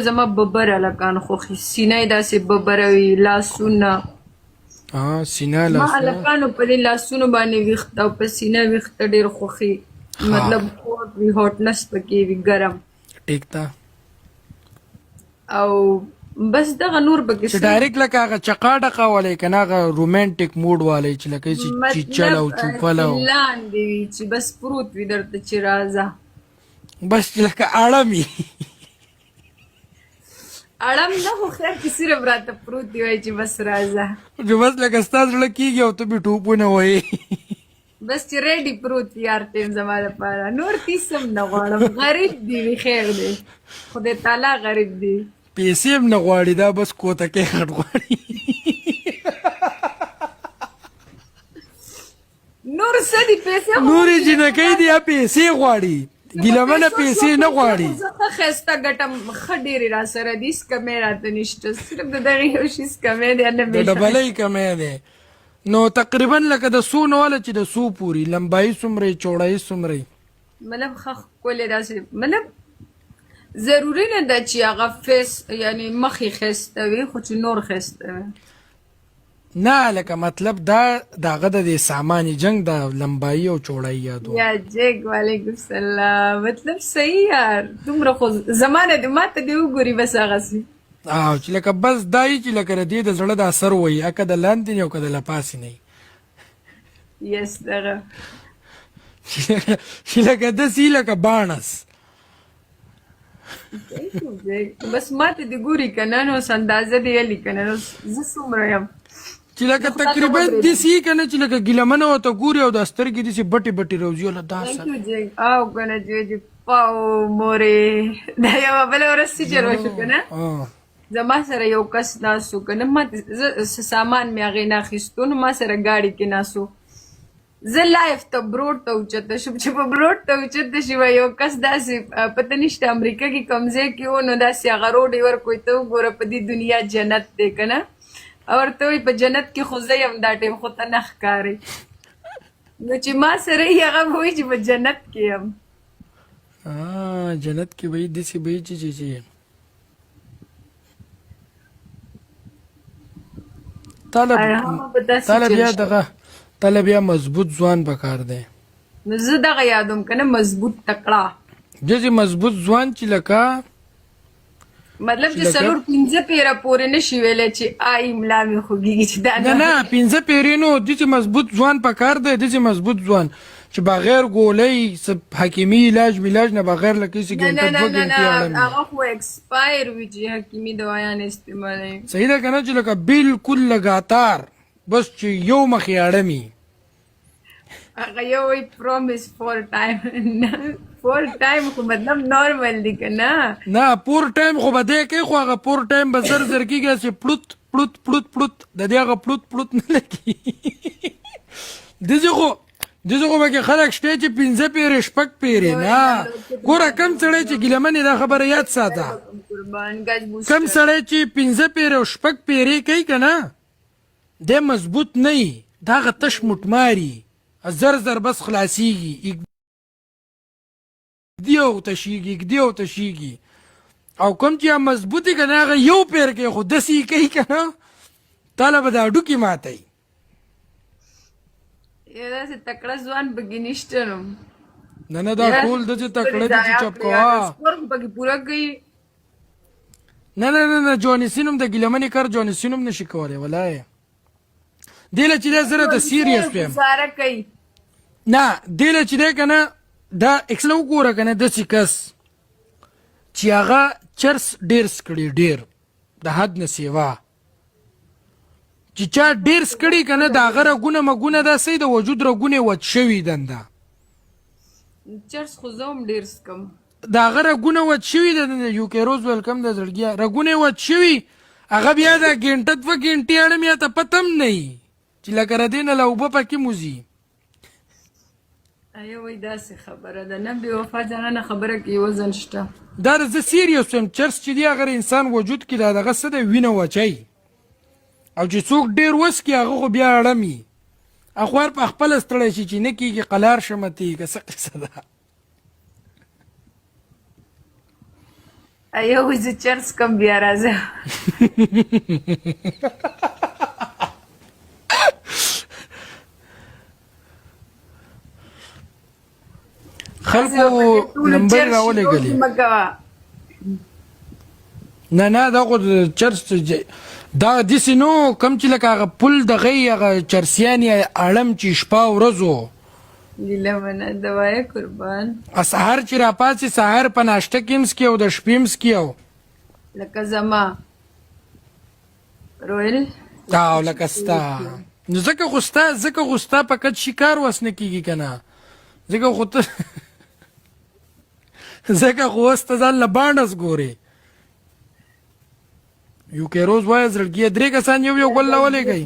زما ببر هلکان خوښي سینه یې داسې ببره وي لاسونه سینه ما لاسونه هلکانو په دې لاسونو باندې ویښته او په سینه ویښته ډېر خوښي مطلب هوټ وي هوټنس پکې وي ګرم ټیک ده او بس دغه نور پکې چې ډایرکټ لکه هغه چقا ډقه والی که نه هغه رومانټیک موډ والی چې لکه چې چیچل او چوپل او لاندې وي چې بس پروت وي درته چې راځه بس چې لکه اړم وي اړم نه خو خیر کې صرف راته پروت دی وایي چې بس راځه چې بس لکه ستا زړه کېږي او ته بې ټوپونه وایې بس چې ریډي پروت وي هر ټایم زما لپاره نور تیس هم نه غواړم غریب دی وي خیر دی خدای تعالی غریب دی پیسې هم نه غواړي دا بس کوتکۍ خټ غواړي نور څه دي پیسې نورې جنکۍ دي یا پیسې غواړي ګیلمنه پیسې نه غواړي زه ښه ښایسته ګټم ښه ډېرې را سره دي هېڅ کمی راته نشته صرف د دغې یو شي کمی دی نه د ډبلۍ کمی دی نو تقریبا لکه د څو نه واله چې د څو پورې لمبایي څومره چوړایي څومره مطلب ښه ښکلې داسې مطلب ضروري نه ده چې هغه فیس یعنې مخ یې ښایسته وي خو چې نور ښایسته وي نه لکه مطلب دا د هغه د دې سامان جنگ د لمبایي او چوړایي یادو یا جګ وعلیکم السلام مطلب صحیح یار دومره خو زمانه دې ما ته دې وګوري بس هغسې چې لکه بس دای چې لکه د دې د زړه د اثر وایي که د لاندې نه او که د لپاسې نه یس دغه چې لکه داسې لکه باڼس بس ما ته دې ګوري که نه نو اوس اندازه دې یلي که نه نو زه څومره یم چې لکه تقریبا داسې که نه چې لکه ګیلمنه ورته ګوري او دا سترګې داسې بټې بټې روزي وله دا سره او که نه جوجي پاو مورې دا یوه بله ورځ سیچر وشو که نه زما سره یو کس ناست و که نه ما څه سامان مې هغې نه اخیستو نو ما سره ګاډي کې ناست و زه لایف ته بروډ ته اوچته شوم چې په بروډ ته اوچته شي وه یو کس داسې پته نشته امریکا کې کوم ځای کې و نو داسې هغه روډ یې ورکوي ته وګوره په دې دنیا جنت دی که نه او ورته وایي په جنت کې خو زه یم دا ټایم خو ته نه ښکارې نو چې ما سره یې هغه به وایي چې په جنت کې یم جنت کې به یې داسې به یې چې تاله بیا مضبوط ځوان پکار دی نو زه دغه یادوم که نه مضبوط تکړه داسې مضبوط ځوان چې لکه مطلب چې څلور پنځه پیره پورې نشي ویلی چې آی ملا مې خوږېږي چې دا نه پنځه پیرې نو داسې مضبوط ځوان پکار دی داسې مضبوط ځوان چې بغیر ګولۍ حکیمي علاج ملاج نه بغیر لکه هسې ګنټه دوه ګنټې اړم هغه خو ایکسپایر وي چې حکیمي دوایان استعمالوي صحیح ده که نه چې لکه بلکل لګاتار بس چې یو مخې اړمي هغه یو وایي پرومیس فور ټایم فور ټایم خو مطلب نارمل دی که نه پور ټایم خو به دی کوي خو هغه پور ټایم به زر زر کېږي هسې پلوت پلوت پلوت پلوت د دې هغه پلوت پلوت نه لګي داسې خو پکې خلک شته چې پنځه پیرې شپږ پیرې نه ګوره کم سړی چې ګیلمن دا خبره یاد ساته کم سړی چې پنځه پیرې او شپږ پیرې کوي که نه دی مضبوط نه وي دا هغه تش مټماري زر زر بس خلاصیږي اږدي او تشیږي او کوم چې مضبوطي که نه هغه یو پیر کوي خو داسې یې کوي که نه تاله به دا هډوکي ماتوي یا داسې تکړه ځوان پکې نشته نو نه دا ټول داسې تکړه دي چې چپ کوه سپورټ پکې پوره کوي نه جونسین هم د ګیلمنې کار جونسین هم نشي کولی ولایه دې له چې دی زه راته سیریس ویم نه دې له چې دی که نه دا اکسله وګوره که نه داسې کس چې هغه چرس ډېر سکړي ډېر د حد نه سیوا چې چا ډېر سکړي که نه د هغه رګونه مګونه داسې د وجود رګونه وچ شوي دنده چرس خو زه هم ډېر سکم د هغه رګونه وچ شوي د یوکې روز ویلکم د زړګیا رګونه وچ شوي هغه بیا د ګنټه دوه ګنټې اړم یا ته پته هم نه وي چې لکه ردې نه له اوبه پکې موځي ایو وایي داسې خبره ده نه بې وفا جانانه خبره کې وزن شته دا زه سیریس یم چرس چې دی هغه انسان وجود کې دا دغه څه دی وینه وچی او چې څوک ډېر وڅکي هغه خو بیا اړمي اخوار په خپله ستړی شي چې نه کېږي قلار شمتي که څه قصه ده یو زه چرس کم بیا راځه. خلکو نمبر راولېږلي. نه دا خو چرس دا داسې نو کم چې لکه هغه پل دغه یې هغه چرسیان یې اړم چې شپه ورځو لیله منه دوایه قربان. سهار چې راپاڅې سهار په ناشته کې هم څکي او د شپې هم څکي او لکه زما رویل او لکه ستا نو ځکه خو ستا په کټ شکار وس نه کېږي که نه ځکه خو ته ځکه خو اوس ته ځان له باڼس ګورې یو کې روز وایه زړګي 3 کسان یو بل له ولېږئ.